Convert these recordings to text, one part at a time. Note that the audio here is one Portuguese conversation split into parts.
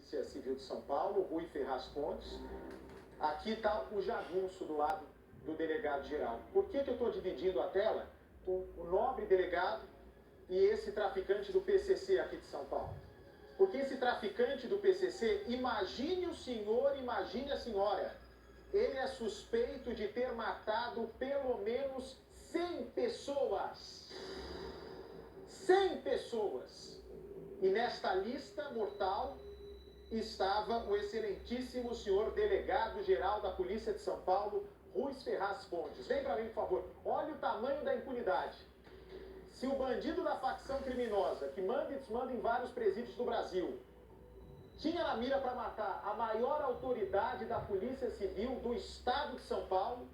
Polícia Civil de São Paulo, Rui Ferraz Pontes. Aqui está o jagunço do lado do delegado-geral. Por que eu estou dividindo a tela com o nobre delegado e esse traficante do PCC aqui de São Paulo? Porque esse traficante do PCC, imagine o senhor, imagine a senhora, ele é suspeito de ter matado pelo menos 100 pessoas. 100 pessoas. E nesta lista mortal estava o excelentíssimo senhor delegado-geral da Polícia de São Paulo, Rui Ferraz Pontes. Vem para mim, por favor. Olha o tamanho da impunidade. Se o bandido da facção criminosa, que manda e desmanda em vários presídios do Brasil, tinha na mira para matar a maior autoridade da Polícia Civil do estado de São Paulo,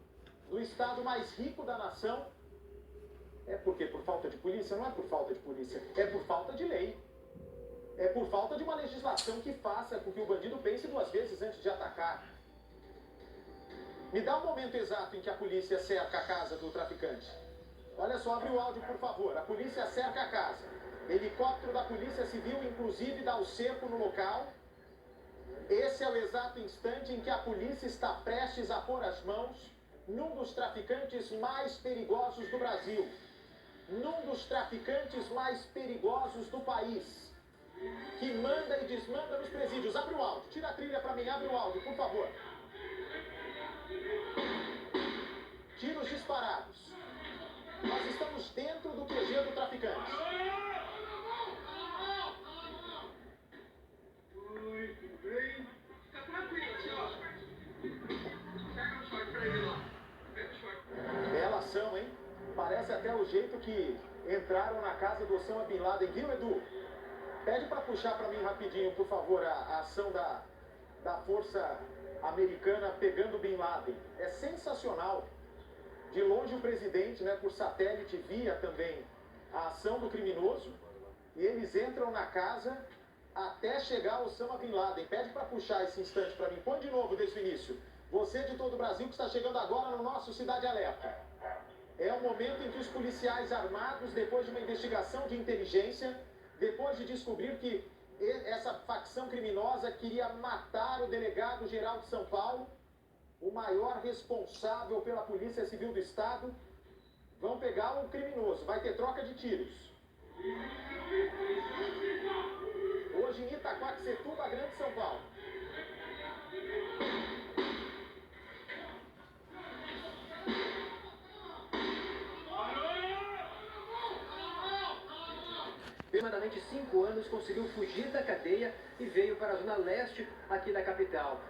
do estado mais rico da nação, é porque por falta de polícia? Não é por falta de polícia, é por falta de lei. É por falta de uma legislação que faça com que o bandido pense duas vezes antes de atacar. Me dá um momento exato em que a polícia cerca a casa do traficante. Olha só, abre o áudio, por favor. A polícia cerca a casa. Helicóptero da Polícia Civil, inclusive, dá o cerco no local. Esse é o exato instante em que a polícia está prestes a pôr as mãos num dos traficantes mais perigosos do Brasil. Num dos traficantes mais perigosos do país. Que manda e desmanda nos presídios. Abre o áudio. Tira a trilha para mim. Abre o áudio, por favor. Tiros disparados. Nós estamos dentro do QG do traficante. Bela ação, hein? Parece até o jeito que entraram na casa do Osama Bin Laden. Viu, Edu? Pede para puxar para mim rapidinho, por favor, a ação da força americana pegando Bin Laden. É sensacional. De longe o presidente, né, por satélite, via também a ação do criminoso. E eles entram na casa até chegar ao Osama Bin Laden. Pede para puxar esse instante para mim. Põe de novo desde o início. Você de todo o Brasil que está chegando agora no nosso Cidade Alerta. É o momento em que os policiais armados, depois de uma investigação de inteligência, depois de descobrir que essa facção criminosa queria matar o delegado-geral de São Paulo, o maior responsável pela Polícia Civil do Estado, vão pegar um criminoso. Vai ter troca de tiros. Hoje em Itaquaquecetuba, Grande São Paulo. Aproximadamente 5 anos, conseguiu fugir da cadeia e veio para a zona leste aqui da capital.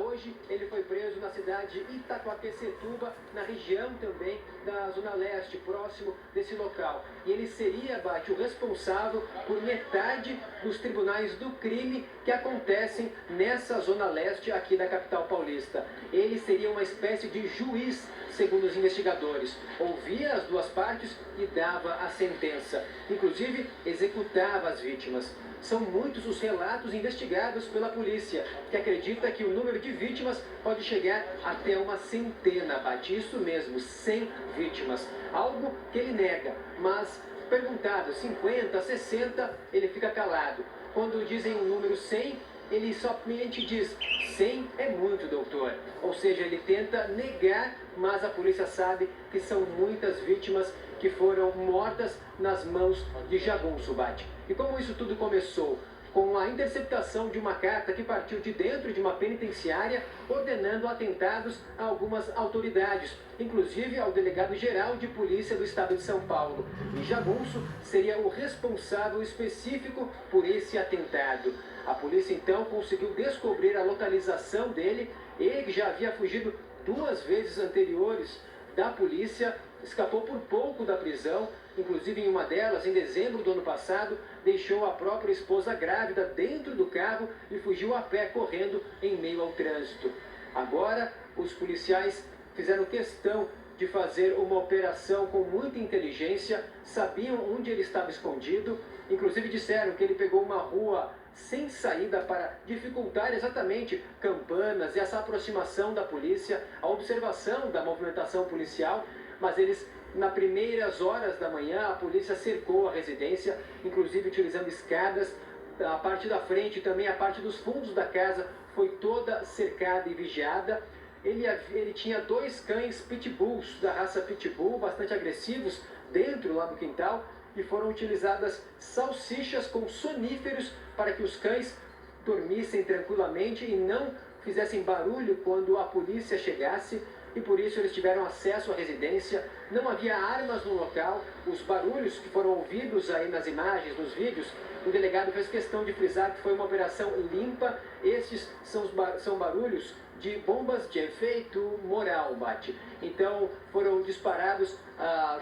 Hoje ele foi preso na cidade de Itaquaquecetuba, na região também da zona leste, próximo desse local. E ele seria, Bate, o responsável por metade dos tribunais do crime que acontecem nessa zona leste aqui da capital paulista. Ele seria uma espécie de juiz, segundo os investigadores. Ouvia as duas partes e dava a sentença. Inclusive, executava as vítimas. São muitos os relatos investigados pela polícia, que acredita que o número de vítimas pode chegar até uma centena, Bate. Isso mesmo, 100 vítimas. Algo que ele nega, mas perguntado 50, 60, ele fica calado. Quando dizem o número 100, ele somente diz: 100 é muito, doutor. Ou seja, ele tenta negar, mas a polícia sabe que são muitas vítimas que foram mortas nas mãos de jagunço, Bate. E como isso tudo começou? Com a interceptação de uma carta que partiu de dentro de uma penitenciária, ordenando atentados a algumas autoridades, inclusive ao delegado-geral de polícia do estado de São Paulo. E jagunço seria o responsável específico por esse atentado. A polícia então conseguiu descobrir a localização dele. Ele, que já havia fugido 2 vezes anteriores da polícia, escapou por pouco da prisão. Inclusive, em uma delas, em dezembro do ano passado, deixou a própria esposa grávida dentro do carro e fugiu a pé, correndo em meio ao trânsito. Agora, os policiais fizeram questão de fazer uma operação com muita inteligência, sabiam onde ele estava escondido, inclusive disseram que ele pegou uma rua sem saída para dificultar exatamente campanas e essa aproximação da polícia, a observação da movimentação policial, mas eles, nas primeiras horas da manhã, a polícia cercou a residência, inclusive utilizando escadas, A parte da frente e também a parte dos fundos da casa foi toda cercada e vigiada. Ele tinha 2 cães pitbulls da raça pitbull, bastante agressivos, dentro lá do quintal, e foram utilizadas salsichas com soníferos para que os cães dormissem tranquilamente e não fizessem barulho quando a polícia chegasse, e por isso eles tiveram acesso à residência. Não havia armas no local. Os barulhos que foram ouvidos aí nas imagens, nos vídeos, o delegado fez questão de frisar que foi uma operação limpa. Estes são barulhos de bombas de efeito moral, Bate. Então foram disparados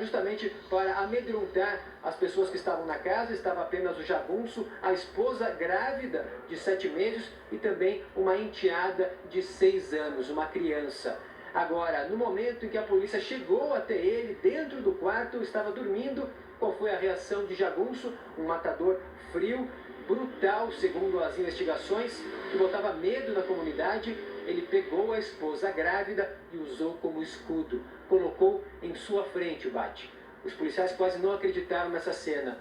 justamente para amedrontar as pessoas que estavam na casa. Estava apenas o jagunço, a esposa grávida de 7 meses e também uma enteada de 6 anos, uma criança. Agora, no momento em que a polícia chegou até ele, dentro do quarto, estava dormindo. Qual foi a reação de jagunço? Um matador frio, brutal, segundo as investigações, que botava medo na comunidade. Ele pegou a esposa grávida e usou como escudo. Colocou em sua frente o Bate. Os policiais quase não acreditaram nessa cena.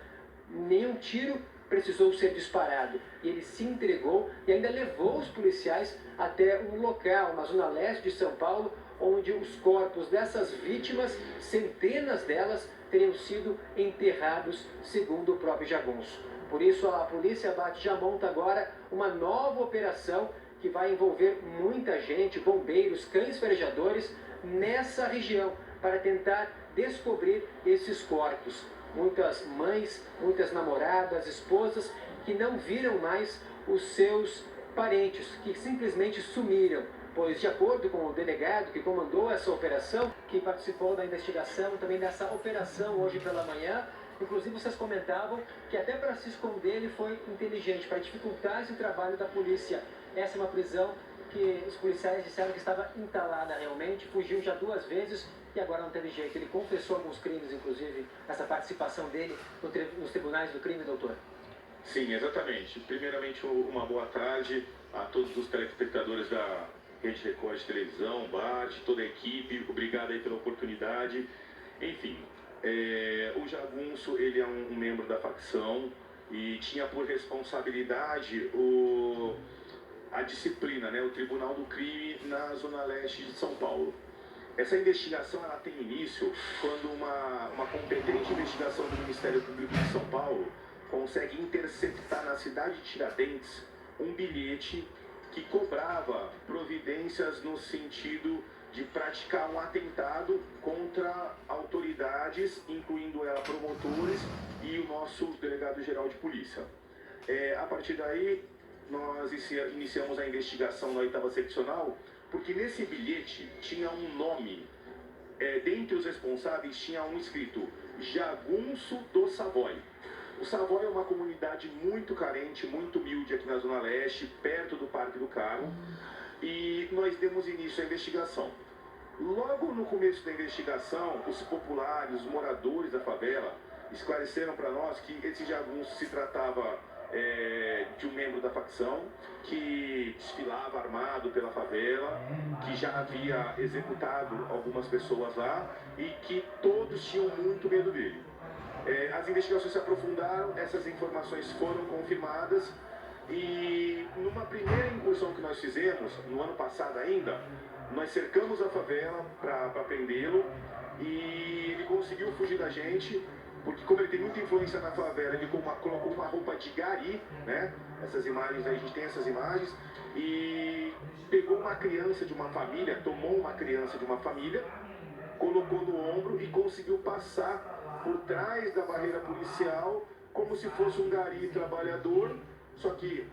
Nenhum tiro precisou ser disparado. E ele se entregou e ainda levou os policiais até um local na zona leste de São Paulo, onde os corpos dessas vítimas, centenas delas, teriam sido enterrados, segundo o próprio jagunço. Por isso a polícia Bate já monta agora uma nova operação que vai envolver muita gente, bombeiros, cães farejadores, nessa região, para tentar descobrir esses corpos. Muitas mães, muitas namoradas, esposas, que não viram mais os seus parentes, que simplesmente sumiram. Pois, de acordo com o delegado que comandou essa operação, que participou da investigação, também dessa operação hoje pela manhã, inclusive vocês comentavam que até para se esconder ele foi inteligente, para dificultar esse trabalho da polícia. Essa é uma prisão que os policiais disseram que estava entalada realmente, fugiu já 2 vezes e agora não teve jeito. Ele confessou alguns crimes, inclusive, essa participação dele nos tribunais do crime, doutor. Sim, exatamente. Primeiramente, uma boa tarde a todos os telespectadores da Rede Record de televisão, Bate, toda a equipe. Obrigado aí pela oportunidade. Enfim, o jagunço, ele é um membro da facção e tinha por responsabilidade a disciplina, né, o Tribunal do Crime na Zona Leste de São Paulo. Essa investigação ela tem início quando uma competente investigação do Ministério Público de São Paulo consegue interceptar na cidade de Tiradentes um bilhete que cobrava providências no sentido de praticar um atentado contra autoridades, incluindo promotores e o nosso delegado-geral de polícia. A partir daí, nós iniciamos a investigação na 8ª seccional, porque nesse bilhete tinha um nome, dentre os responsáveis tinha um escrito Jagunço do Savoy. O Savoy é uma comunidade muito carente, muito humilde aqui na Zona Leste, perto do Parque do Carmo, e nós demos início à investigação. Logo no começo da investigação, os populares, os moradores da favela, esclareceram para nós que esse jagunço se tratava de um membro da facção que desfilava armado pela favela, que já havia executado algumas pessoas lá e que todos tinham muito medo dele. As investigações se aprofundaram, essas informações foram confirmadas e numa primeira incursão que nós fizemos, no ano passado ainda, nós cercamos a favela para prendê-lo e ele conseguiu fugir da gente, porque como ele tem muita influência na favela, ele colocou uma roupa de gari, né? Essas imagens, a gente tem essas imagens, e pegou uma criança de uma família, tomou uma criança de uma família, colocou no ombro e conseguiu passar por trás da barreira policial, como se fosse um gari trabalhador, só que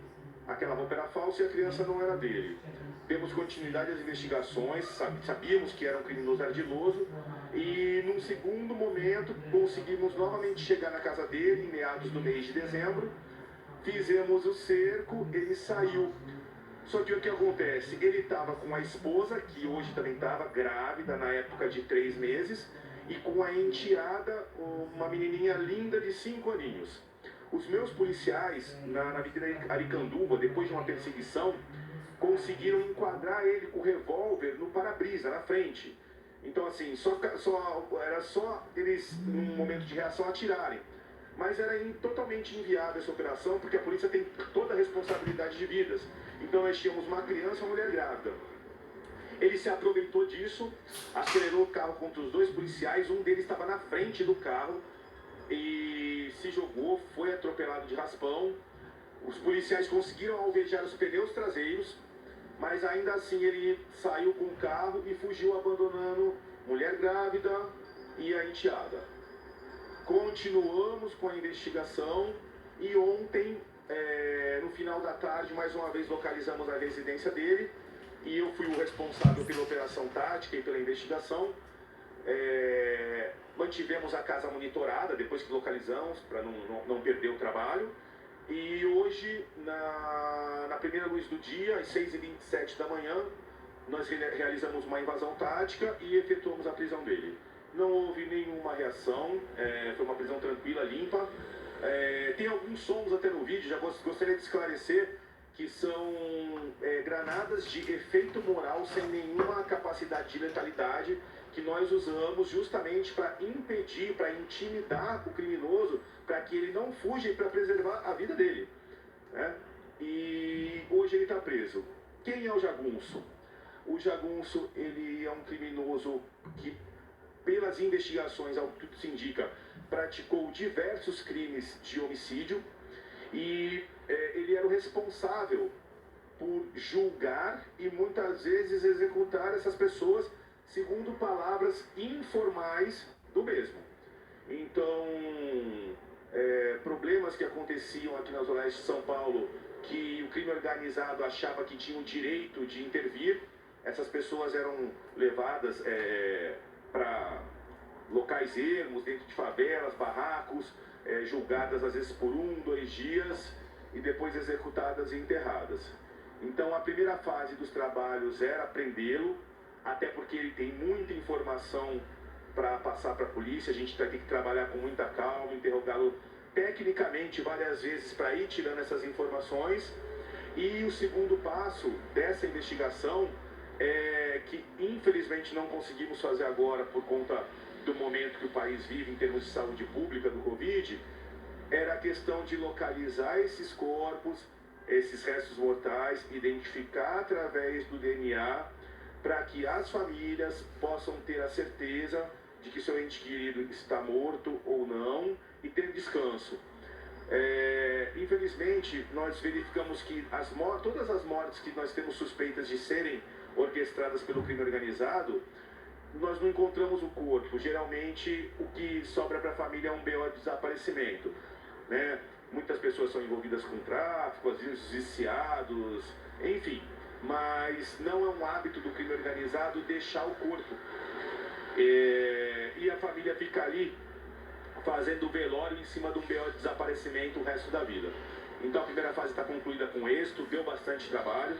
aquela roupa era falsa e a criança não era dele. Demos continuidade às investigações, sabíamos que era um criminoso ardiloso, e num segundo momento conseguimos novamente chegar na casa dele, em meados do mês de dezembro, fizemos o cerco, ele saiu. Só que o que acontece? Ele estava com a esposa, que hoje também estava grávida, na época de 3 meses, e com a enteada, uma menininha linda de 5 aninhos. Os meus policiais, na Avenida Aricanduva, depois de uma perseguição, conseguiram enquadrar ele com o revólver no para-brisa, na frente. Então, assim, era só eles, num momento de reação, atirarem. mas era totalmente inviável essa operação, porque a polícia tem toda a responsabilidade de vidas. Então nós tínhamos uma criança e uma mulher grávida. Ele se aproveitou disso, acelerou o carro contra os 2 policiais, um deles estava na frente do carro e se jogou, foi atropelado de raspão. Os policiais conseguiram alvejar os pneus traseiros, mas ainda assim ele saiu com o carro e fugiu abandonando mulher grávida e a enteada. Continuamos com a investigação e ontem, no final da tarde, mais uma vez localizamos a residência dele e eu fui o responsável pela operação tática e pela investigação. Mantivemos a casa monitorada depois que localizamos, para não perder o trabalho. E hoje, na primeira luz do dia, às 6h27 da manhã, nós realizamos uma invasão tática e efetuamos a prisão dele. Não houve nenhuma reação, foi uma prisão tranquila, limpa. Tem alguns sons até no vídeo, já gostaria de esclarecer que são granadas de efeito moral sem nenhuma capacidade de letalidade, que nós usamos justamente para impedir, para intimidar o criminoso, para que ele não fuja e para preservar a vida dele, né? E hoje ele está preso. Quem é o Jagunço? O Jagunço, ele é um criminoso que, pelas investigações, ao que tudo se indica, praticou diversos crimes de homicídio e ele era o responsável por julgar e muitas vezes executar essas pessoas segundo palavras informais do mesmo. Então, problemas que aconteciam aqui na Zona Leste de São Paulo, que o crime organizado achava que tinha o direito de intervir, essas pessoas eram levadas para locais ermos, dentro de favelas, barracos, julgadas às vezes por 1, 2 dias e depois executadas e enterradas. Então a primeira fase dos trabalhos era prendê-lo, até porque ele tem muita informação para passar para a polícia, a gente vai ter que trabalhar com muita calma, interrogá-lo tecnicamente várias vezes para ir tirando essas informações. E o segundo passo dessa investigação que infelizmente não conseguimos fazer agora por conta do momento que o país vive em termos de saúde pública do Covid, era a questão de localizar esses corpos, esses restos mortais, identificar através do DNA, para que as famílias possam ter a certeza de que seu ente querido está morto ou não e ter descanso. Infelizmente, nós verificamos que todas as mortes que nós temos suspeitas de serem orquestradas pelo crime organizado, nós não encontramos o corpo. Geralmente, o que sobra para a família é um BO de desaparecimento, né? Muitas pessoas são envolvidas com tráfico, às vezes viciados, enfim. Mas não é um hábito do crime organizado deixar o corpo. E a família fica ali fazendo o velório em cima do BO de desaparecimento o resto da vida. Então a primeira fase está concluída com êxito, deu bastante trabalho.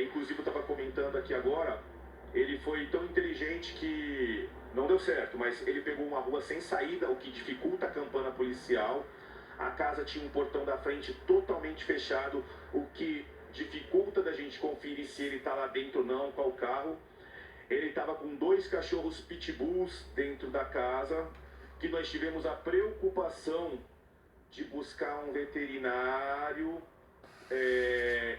Inclusive eu estava comentando aqui agora, ele foi tão inteligente que não deu certo, mas ele pegou uma rua sem saída, o que dificulta a campana policial. A casa tinha um portão da frente totalmente fechado, o que dificulta da gente conferir se ele está lá dentro ou não, qual carro. Ele estava com 2 cachorros pitbulls dentro da casa, que nós tivemos a preocupação de buscar um veterinário.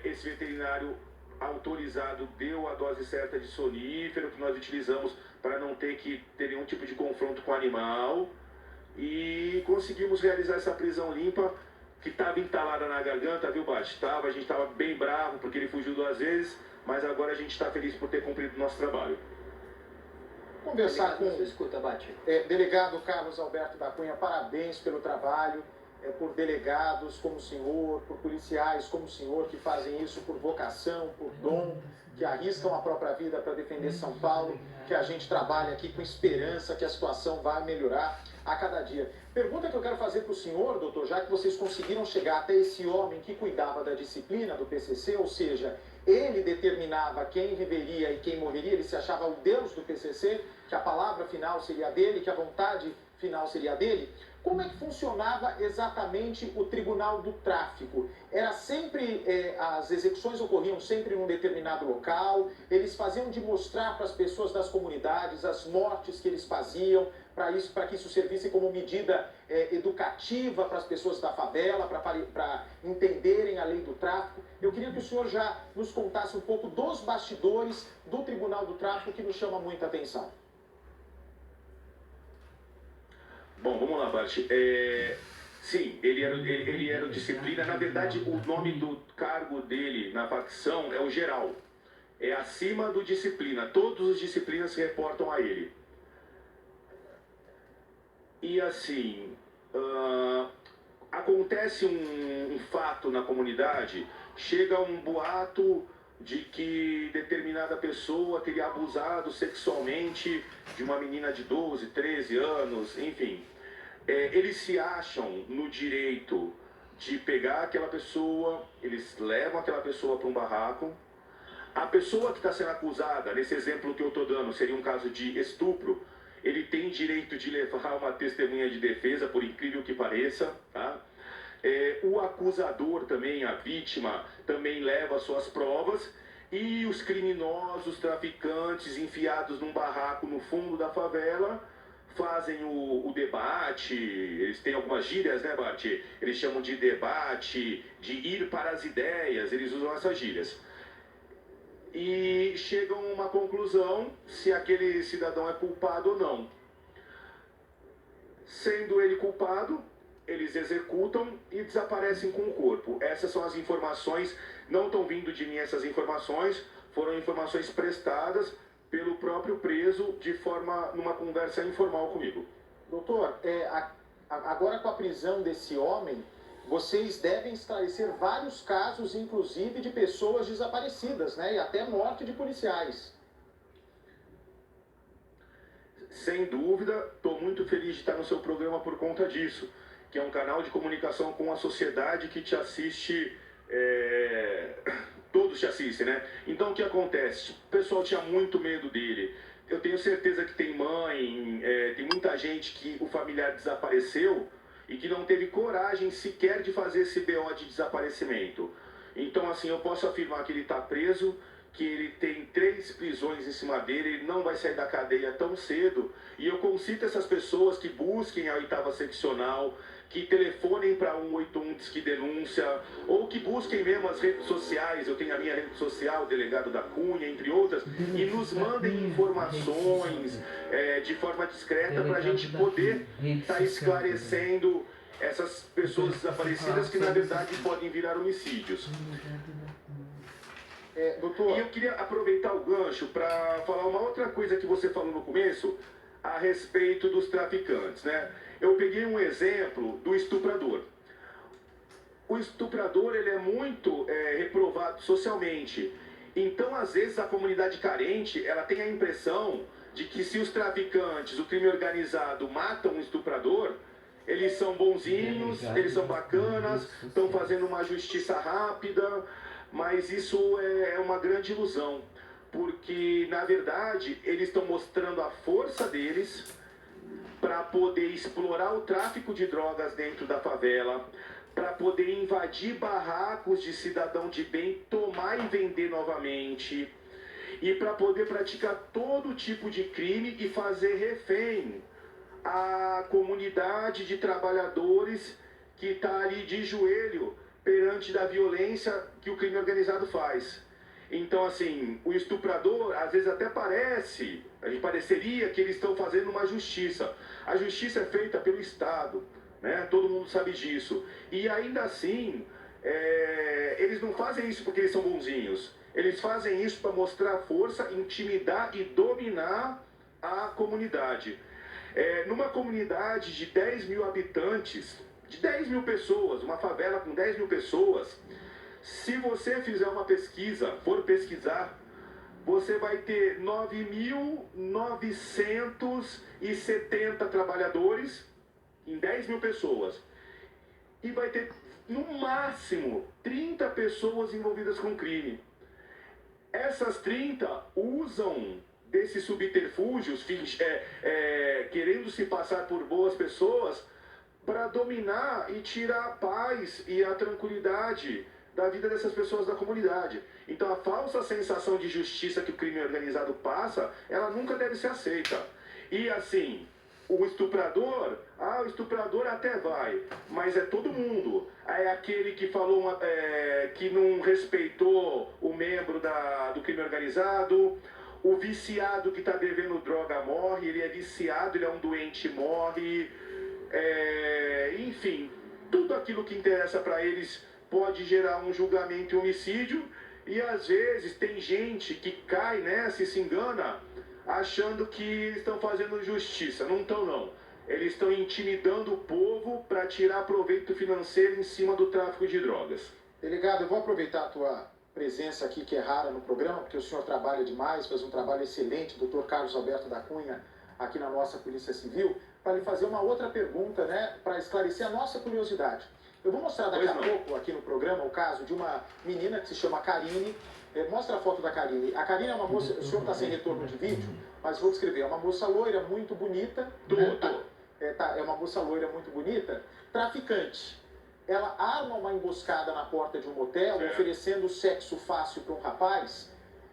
Esse veterinário autorizado deu a dose certa de sonífero, que nós utilizamos para não ter que ter nenhum tipo de confronto com o animal. E conseguimos realizar essa prisão limpa, que estava entalada na garganta, viu, Bate? A gente estava bem bravo porque ele fugiu 2 vezes, mas agora a gente está feliz por ter cumprido o nosso trabalho. Conversar com escuta, Bate. Delegado Carlos Alberto da Cunha, parabéns pelo trabalho, por delegados como o senhor, por policiais como o senhor, que fazem isso por vocação, por dom, que arriscam a própria vida para defender São Paulo, que a gente trabalha aqui com esperança que a situação vai melhorar a cada dia. Pergunta que eu quero fazer para o senhor, doutor, já que vocês conseguiram chegar até esse homem que cuidava da disciplina do PCC, ou seja, ele determinava quem viveria e quem morreria, ele se achava o Deus do PCC, que a palavra final seria dele, que a vontade final seria dele. Como é que funcionava exatamente o Tribunal do Tráfico? Era sempre, as execuções ocorriam sempre em um determinado local, eles faziam de mostrar para as pessoas das comunidades as mortes que eles faziam, para que isso servisse como medida educativa para as pessoas da favela, para entenderem a lei do tráfico. Eu queria que o senhor já nos contasse um pouco dos bastidores do Tribunal do Tráfico, que nos chama muita atenção. Bom, vamos lá, Bart. Sim, ele era o disciplina. Na verdade, o nome do cargo dele na facção é o geral. É acima do disciplina. Todos os disciplinas se reportam a ele. E assim, acontece um fato na comunidade, chega um boato de que determinada pessoa teria abusado sexualmente de uma menina de 12, 13 anos, enfim. Eles se acham no direito de pegar aquela pessoa, eles levam aquela pessoa para um barraco. A pessoa que está sendo acusada, nesse exemplo que eu estou dando, seria um caso de estupro, ele tem direito de levar uma testemunha de defesa, por incrível que pareça, tá? O acusador também, a vítima, também leva suas provas, e os criminosos, traficantes, enfiados num barraco no fundo da favela, fazem o debate. Eles têm algumas gírias, né, Bart? Eles chamam de debate, de ir para as ideias, eles usam essas gírias. E chegam a uma conclusão se aquele cidadão é culpado ou não. Sendo ele culpado, eles executam e desaparecem com o corpo. Essas são as informações, não estão vindo de mim essas informações, foram informações prestadas pelo próprio preso numa conversa informal comigo. Doutor, agora com a prisão desse homem, vocês devem esclarecer vários casos, inclusive de pessoas desaparecidas, né? E até morte de policiais. Sem dúvida, estou muito feliz de estar no seu programa por conta disso, que é um canal de comunicação com a sociedade que te assiste, todos te assistem, né? Então o que acontece? O pessoal tinha muito medo dele. Eu tenho certeza que tem mãe, tem muita gente que o familiar desapareceu e que não teve coragem sequer de fazer esse BO de desaparecimento. Então, assim, eu posso afirmar que ele está preso, que ele tem 3 prisões em cima dele, ele não vai sair da cadeia tão cedo. E eu concito essas pessoas que busquem a 8ª seccional, que telefonem para 181 Disque Denúncia, ou que busquem mesmo as redes sociais. Eu tenho a minha rede social, o Delegado da Cunha, entre outras, e nos mandem informações de forma discreta para a gente poder estar esclarecendo essas pessoas desaparecidas que na verdade podem virar homicídios. Doutor... E eu queria aproveitar o gancho para falar uma outra coisa que você falou no começo a respeito dos traficantes, né? Eu peguei um exemplo do estuprador. O estuprador, ele é muito reprovado socialmente. Então, às vezes, a comunidade carente, ela tem a impressão de que se os traficantes, o crime organizado, matam um estuprador, eles são bonzinhos, eles são bacanas, estão fazendo uma justiça rápida, mas isso é uma grande ilusão, porque, na verdade, eles estão mostrando a força deles para poder explorar o tráfico de drogas dentro da favela, para poder invadir barracos de cidadão de bem, tomar e vender novamente, e para poder praticar todo tipo de crime e fazer refém a comunidade de trabalhadores que está ali de joelho perante da violência que o crime organizado faz. Então, assim, o estuprador, às vezes até pareceria que eles estão fazendo uma justiça. A justiça é feita pelo Estado, né? Todo mundo sabe disso. E ainda assim, eles não fazem isso porque eles são bonzinhos. Eles fazem isso para mostrar força, intimidar e dominar a comunidade. Numa comunidade de 10 mil habitantes, de 10 mil pessoas, uma favela com 10 mil pessoas, se você fizer uma pesquisa, for pesquisar, você vai ter 9.970 trabalhadores em 10 mil pessoas. E vai ter, no máximo, 30 pessoas envolvidas com crime. Essas 30 usam desses subterfúgios, querendo se passar por boas pessoas, para dominar e tirar a paz e a tranquilidade da vida dessas pessoas da comunidade. Então a falsa sensação de justiça que o crime organizado passa, ela nunca deve ser aceita. E assim, o estuprador até vai, mas é todo mundo. É aquele que falou que não respeitou o membro do crime organizado, o viciado que está devendo droga morre, ele é viciado, ele é um doente, morre. Enfim, tudo aquilo que interessa para eles pode gerar um julgamento e um homicídio, e às vezes tem gente que cai nessa e se engana achando que estão fazendo justiça. Não estão, não. Eles estão intimidando o povo para tirar proveito financeiro em cima do tráfico de drogas. Delegado, eu vou aproveitar a tua presença aqui, que é rara no programa, porque o senhor trabalha demais, faz um trabalho excelente, Dr. Carlos Alberto da Cunha, aqui na nossa Polícia Civil, para lhe fazer uma outra pergunta, né, para esclarecer a nossa curiosidade. Eu vou mostrar daqui a pouco aqui no programa o caso de uma menina que se chama Karine. Mostra a foto da Karine. A Karine é uma moça, o senhor está sem retorno de vídeo, mas vou descrever. É uma moça loira, muito bonita. É uma moça loira, muito bonita, traficante. Ela arma uma emboscada na porta de um motel, oferecendo sexo fácil para um rapaz,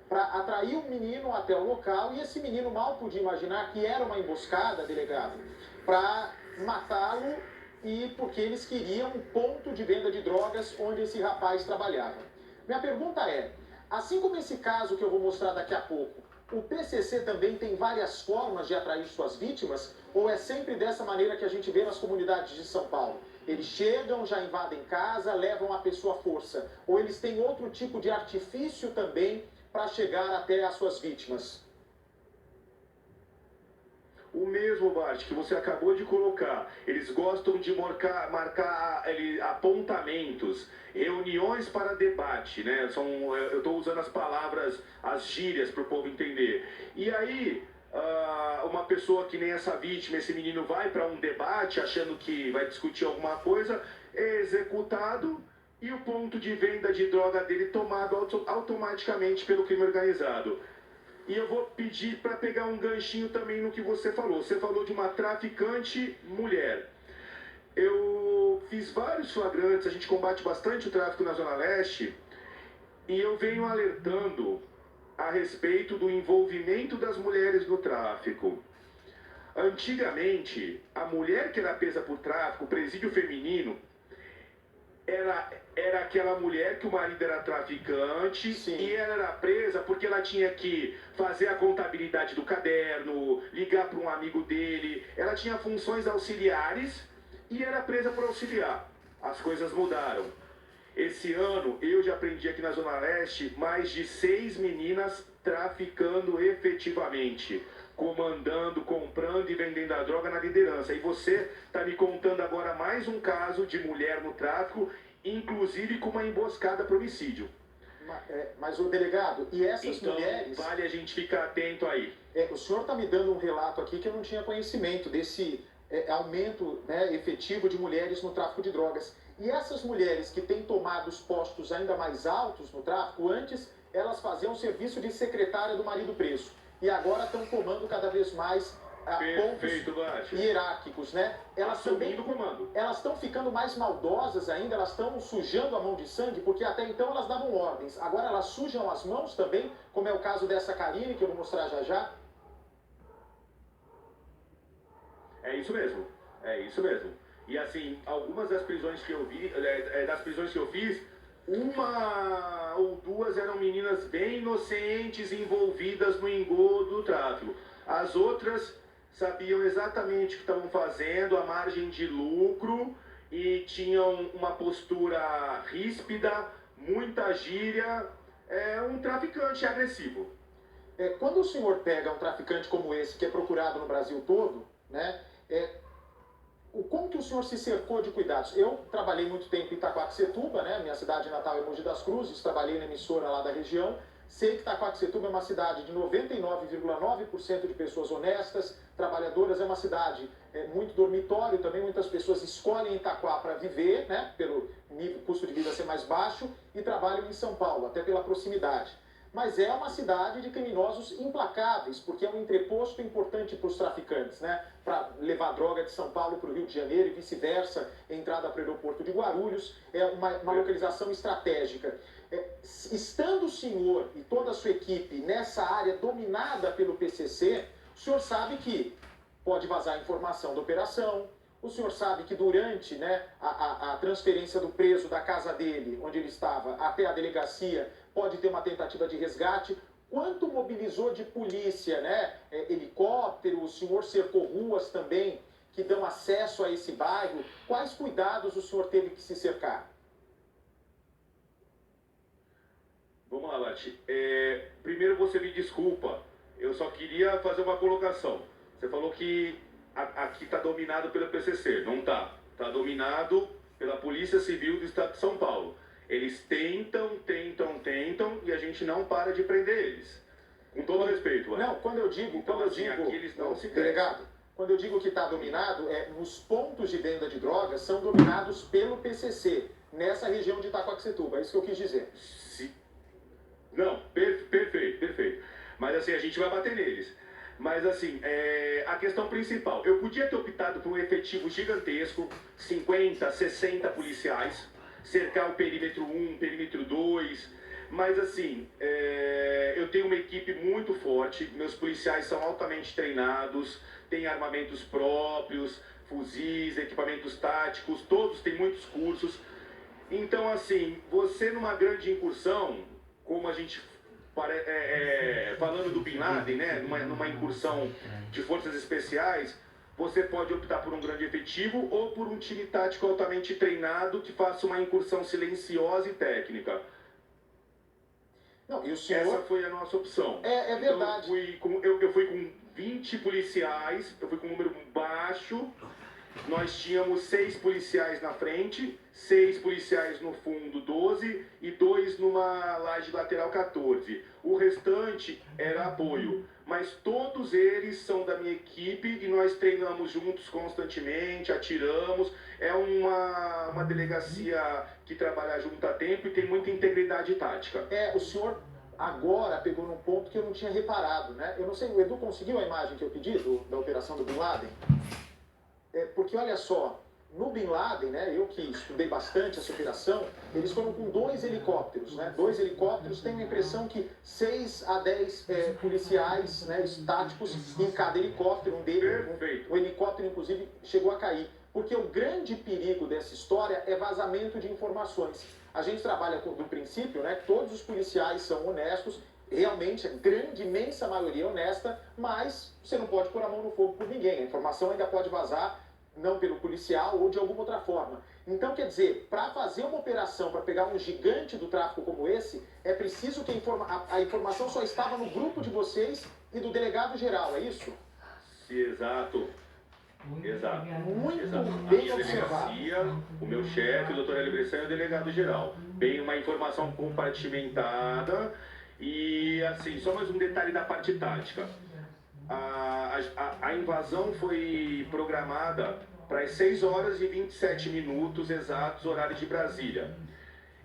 para atrair um menino até o local, e esse menino mal podia imaginar que era uma emboscada, delegado, para matá-lo, e porque eles queriam um ponto de venda de drogas onde esse rapaz trabalhava. Minha pergunta é, assim como esse caso que eu vou mostrar daqui a pouco, o PCC também tem várias formas de atrair suas vítimas, ou é sempre dessa maneira que a gente vê nas comunidades de São Paulo? Eles chegam, já invadem casa, levam a pessoa à força, ou eles têm outro tipo de artifício também para chegar até as suas vítimas? O mesmo, Bart, que você acabou de colocar. Eles gostam de marcar apontamentos, reuniões para debate, né? Eu estou usando as palavras, as gírias para o povo entender. E aí, uma pessoa que nem essa vítima, esse menino vai para um debate achando que vai discutir alguma coisa, é executado e o ponto de venda de droga dele tomado automaticamente pelo crime organizado. E eu vou pedir para pegar um ganchinho também no que você falou. Você falou de uma traficante mulher. Eu fiz vários flagrantes, a gente combate bastante o tráfico na Zona Leste, e eu venho alertando a respeito do envolvimento das mulheres no tráfico. Antigamente, a mulher que era presa por tráfico, presídio feminino, era aquela mulher que o marido era traficante. Sim. E ela era presa porque ela tinha que fazer a contabilidade do caderno, ligar para um amigo dele. Ela tinha funções auxiliares e era presa por auxiliar. As coisas mudaram. Esse ano eu já aprendi aqui na Zona Leste mais de 6 meninas traficando efetivamente, comandando, comprando e vendendo a droga na liderança. E você está me contando agora mais um caso de mulher no tráfico, inclusive com uma emboscada para homicídio. Mas o delegado, e essas mulheres... Vale a gente ficar atento aí. O senhor está me dando um relato aqui que eu não tinha conhecimento desse aumento, né, efetivo de mulheres no tráfico de drogas. E essas mulheres que têm tomado os postos ainda mais altos no tráfico, antes elas faziam serviço de secretária do marido preso. E agora estão tomando cada vez mais pontos hierárquicos, né? Elas também, comando. Elas estão ficando mais maldosas ainda, elas estão sujando a mão de sangue, porque até então elas davam ordens. Agora elas sujam as mãos também, como é o caso dessa Karine, que eu vou mostrar já já. É isso mesmo, é isso mesmo. E assim, algumas das prisões que eu vi, das prisões que eu fiz, uma ou duas eram meninas bem inocentes envolvidas no engodo do tráfico. As outras sabiam exatamente o que estavam fazendo, a margem de lucro, e tinham uma postura ríspida, muita gíria. É um traficante agressivo. Quando o senhor pega um traficante como esse, que é procurado no Brasil todo, né? Como que o senhor se cercou de cuidados? Eu trabalhei muito tempo em Itaquaquecetuba, né? Minha cidade natal é Mogi das Cruzes, trabalhei na emissora lá da região. Sei que Itaquaquecetuba é uma cidade de 99,9% de pessoas honestas, trabalhadoras, é uma cidade muito dormitório também, muitas pessoas escolhem Itaquá para viver, né? Pelo custo de vida ser mais baixo, e trabalham em São Paulo, até pela proximidade. mas é uma cidade de criminosos implacáveis, porque é um entreposto importante para os traficantes, né? Para levar droga de São Paulo para o Rio de Janeiro e vice-versa, entrada para o aeroporto de Guarulhos, é uma localização estratégica. Estando o senhor e toda a sua equipe nessa área dominada pelo PCC, o senhor sabe que pode vazar informação da operação, o senhor sabe que durante, né, a transferência do preso da casa dele, onde ele estava, até a delegacia, pode ter uma tentativa de resgate. Quanto mobilizou de polícia, né, helicóptero, o senhor cercou ruas também que dão acesso a esse bairro? Quais cuidados o senhor teve que se cercar? Vamos lá, Lati. Primeiro você me desculpa, eu só queria fazer uma colocação. Você falou que aqui está dominado pelo PCC. Não está. Está dominado pela Polícia Civil do Estado de São Paulo. Eles tentam e a gente não para de prender eles. Com todo respeito, Lati. Não, quando eu digo, aqui eles não se delegado, quando eu digo que está dominado, nos pontos de venda de drogas são dominados pelo PCC, nessa região de Itaquaquecetuba. É isso que eu quis dizer. Não, perfeito. Mas assim, a gente vai bater neles. Mas assim, a questão principal, eu podia ter optado por um efetivo gigantesco, 50, 60 policiais, cercar o perímetro 1, perímetro 2, mas assim, eu tenho uma equipe muito forte, meus policiais são altamente treinados, têm armamentos próprios, fuzis, equipamentos táticos, todos têm muitos cursos. Então assim, você numa grande incursão, como a gente falando do Bin Laden, né, numa incursão de forças especiais, você pode optar por um grande efetivo ou por um time tático altamente treinado que faça uma incursão silenciosa e técnica. Não, e o senhor... Essa foi a nossa opção. É verdade. Então, eu fui com 20 policiais, eu fui com um número baixo. Nós tínhamos 6 policiais na frente, 6 policiais no fundo, 12, e 2 numa laje lateral, 14. O restante era apoio, mas todos eles são da minha equipe e nós treinamos juntos constantemente, atiramos. É uma delegacia que trabalha junto há tempo e tem muita integridade tática. O senhor agora pegou num ponto que eu não tinha reparado, né? Eu não sei, o Edu conseguiu a imagem que eu pedi da operação do Bin Laden? Porque olha só, no Bin Laden, né, eu que estudei bastante essa operação, eles foram com 2 helicópteros, né? 2 helicópteros, tenho a impressão que 6 a 10 policiais, né, estáticos em cada helicóptero, um helicóptero inclusive chegou a cair. Porque o grande perigo dessa história é vazamento de informações. A gente trabalha do princípio, né, que todos os policiais são honestos, realmente a grande, imensa maioria é honesta, mas você não pode pôr a mão no fogo por ninguém. A informação ainda pode vazar, não pelo policial ou de alguma outra forma. Então, quer dizer, para fazer uma operação, para pegar um gigante do tráfico como esse, é preciso que a informação só estava no grupo de vocês e do delegado geral, é isso? Exato. Muito Exato. bem A observado. delegacia, o meu chefe, o doutor Hélio Bressan, é o delegado geral. Bem, uma informação compartimentada e, assim, só mais um detalhe da parte tática. A invasão foi programada para as 6 horas e 27 minutos exatos, horário de Brasília.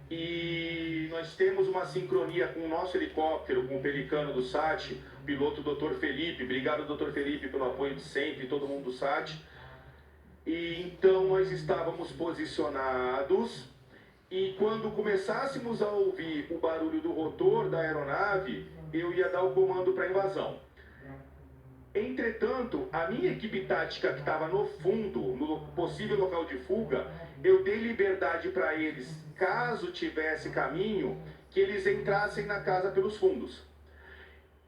E nós temos uma sincronia com o nosso helicóptero, com o Pelicano do SAT, o piloto Dr. Felipe. Obrigado, Dr. Felipe, pelo apoio de sempre, todo mundo do SAT. E então nós estávamos posicionados e quando começássemos a ouvir o barulho do rotor da aeronave, eu ia dar o comando para a invasão. Entretanto, a minha equipe tática que estava no fundo, no possível local de fuga, eu dei liberdade para eles, caso tivesse caminho, que eles entrassem na casa pelos fundos.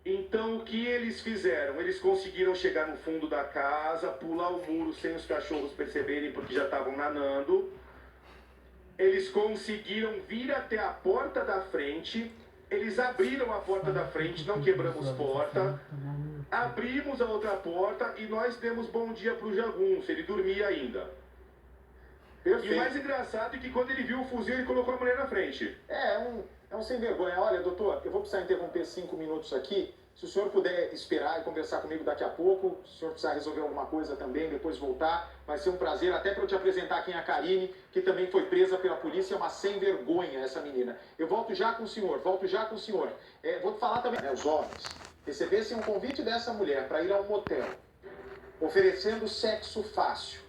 Então, o que eles fizeram? Eles conseguiram chegar no fundo da casa, pular o muro sem os cachorros perceberem, porque já estavam nanando. Eles conseguiram vir até a porta da frente. Eles abriram a porta da frente, não quebramos porta. Abrimos a outra porta e nós demos bom dia para o jagunço. Ele dormia ainda. Perfeito. E o mais engraçado é que quando ele viu o fuzil, ele colocou a mulher na frente. É um sem vergonha. Olha, doutor, eu vou precisar interromper 5 minutos aqui. Se o senhor puder esperar e conversar comigo daqui a pouco, se o senhor precisar resolver alguma coisa também, depois voltar, vai ser um prazer, até para eu te apresentar quem é a Karine, que também foi presa pela polícia, é uma sem vergonha essa menina. Eu volto já com o senhor, vou falar também, né, os homens recebessem um convite dessa mulher para ir ao motel, oferecendo sexo fácil,